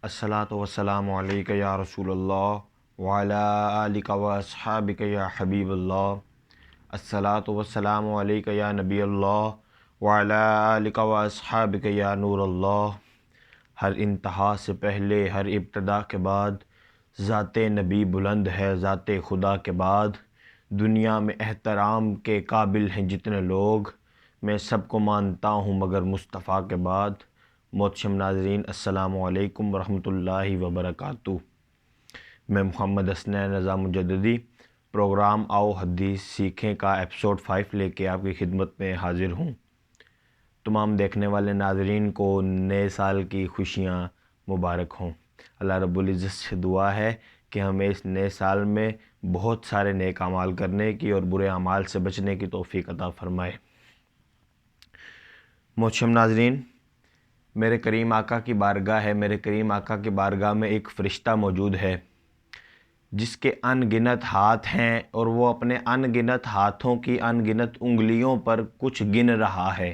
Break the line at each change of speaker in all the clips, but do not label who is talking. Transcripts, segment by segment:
अस्सलातु वस्सलामु अलैका या रसूल अल्लाह व अला आलिका व अस्हाबिका या हबीब अल्लाह। अस्सलातु वस्सलामु अलैका या नबी अल्लाह व अला आलिका व अस्हाबिका या नूर अल्लाह। हर इंतहा से पहले हर इब्तदा के बाद ज़ाते नबी बुलंद है, ज़ाते खुदा के बाद दुनिया में एहतराम के काबिल हैं जितने लोग, मैं सबको मानता हूँ मगर मुस्तफ़ा के बाद। मोहतरम नाज़रीन, अस्सलामु अलैकुम वरहमतुल्लाहि वबरकातुहू। मैं मोहम्मद हसनैन रज़ा मुजद्दिदी प्रोग्राम आओ हदीस सीखें का एपिसोड 5 लेके आपकी खिदमत में हाज़िर हूँ। तमाम देखने वाले नाज़रीन को नए साल की खुशियाँ मुबारक हों। अल्लाह रब्बुल इज़्ज़त से दुआ है कि हमें इस नए साल में बहुत सारे नेक अमाल करने की और बुरे अमाल से बचने की तौफ़ीक़ अता फ़रमाए। मोहतरम नाज़रीन, मेरे करीम आका की बारगाह है, मेरे करीम आका की बारगाह में एक फ़रिश्ता मौजूद है जिसके अनगिनत हाथ हैं और वो अपने अनगिनत हाथों की अनगिनत उंगलियों पर कुछ गिन रहा है।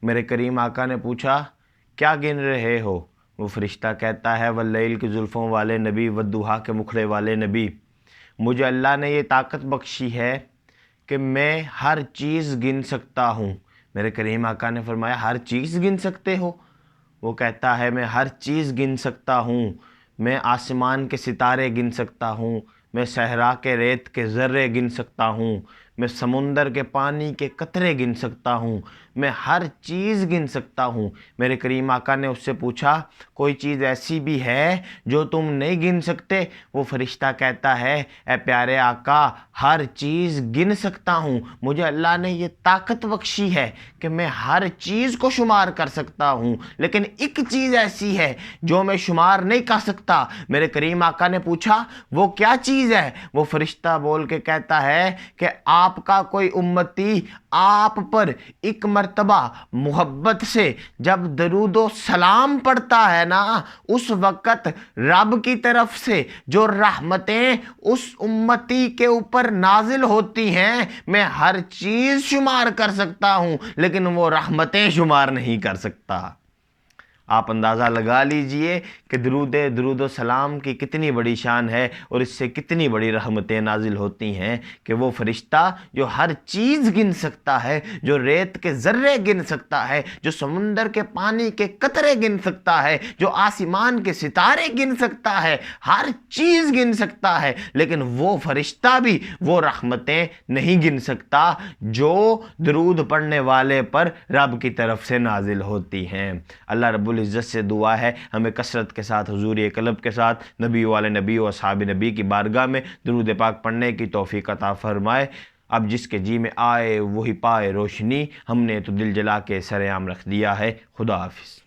मेरे करीम आका ने पूछा, क्या गिन रहे हो? वो फ़रिश्ता कहता है, वल्लैल की ज़ुल्फ़ों वाले नबी, वद्दुहा के मुखड़े वाले नबी, मुझे अल्लाह ने ये ताकत बख्शी है कि मैं हर चीज़ गिन सकता हूँ। मेरे करीम आका ने फरमाया, हर चीज़ गिन सकते हो? वो कहता है, मैं हर चीज़ गिन सकता हूँ। मैं आसमान के सितारे गिन सकता हूँ, मैं सहरा के रेत के ज़र्रे गिन सकता हूँ, मैं समुंदर के पानी के कतरे गिन सकता हूँ, मैं हर चीज़ गिन सकता हूँ। मेरे करीम आका ने उससे पूछा, कोई चीज़ ऐसी भी है जो तुम नहीं गिन सकते? वो फ़रिश्ता कहता है, ए प्यारे आका, हर चीज़ गिन सकता हूँ। मुझे अल्लाह ने ये ताकत बख्शी है कि मैं हर चीज़ को शुमार कर सकता हूँ, लेकिन एक चीज़ ऐसी है जो मैं शुमार नहीं कर सकता। मेरे करीम आका ने पूछा, वो क्या चीज़ है? वो फ़रिश्ता बोल के कहता है कि आपका कोई उम्मती आप पर एक मर्तबा मोहब्बत से जब दरूदो सलाम पढ़ता है ना, उस वक़्त रब की तरफ से जो रहमतें उस उम्मती के ऊपर नाजिल होती हैं, मैं हर चीज़ शुमार कर सकता हूँ, लेकिन वो रहमतें शुमार नहीं कर सकता। आप अंदाज़ा लगा लीजिए कि दरूद सलाम की कितनी बड़ी शान है और इससे कितनी बड़ी रहमतें नाजिल होती हैं कि वो फ़रिश्ता जो हर चीज़ गिन सकता है, जो रेत के ज़र्रे गिन सकता है, जो समुंदर के पानी के कतरे गिन सकता है, जो आसमान के सितारे गिन सकता है, हर चीज़ गिन सकता है, लेकिन वो फ़रिश्ता भी वो रहमतें नहीं गिन सकता जो दरूद पढ़ने वाले पर रब की तरफ से नाजिल होती हैं। अल्लाह रब्बुल इज़्ज़त से दुआ है हमें कसरत के साथ, हुज़ूरी क़ल्ब के साथ नबी वाले नबी और असहाब नबी की बारगाह में दुरूद पाक पढ़ने की तौफ़ीक़ अता फ़रमाए। अब जिसके जी में आए वही पाए रोशनी, हमने तो दिल जला के सरेआम रख दिया है। खुदा हाफ़िज़।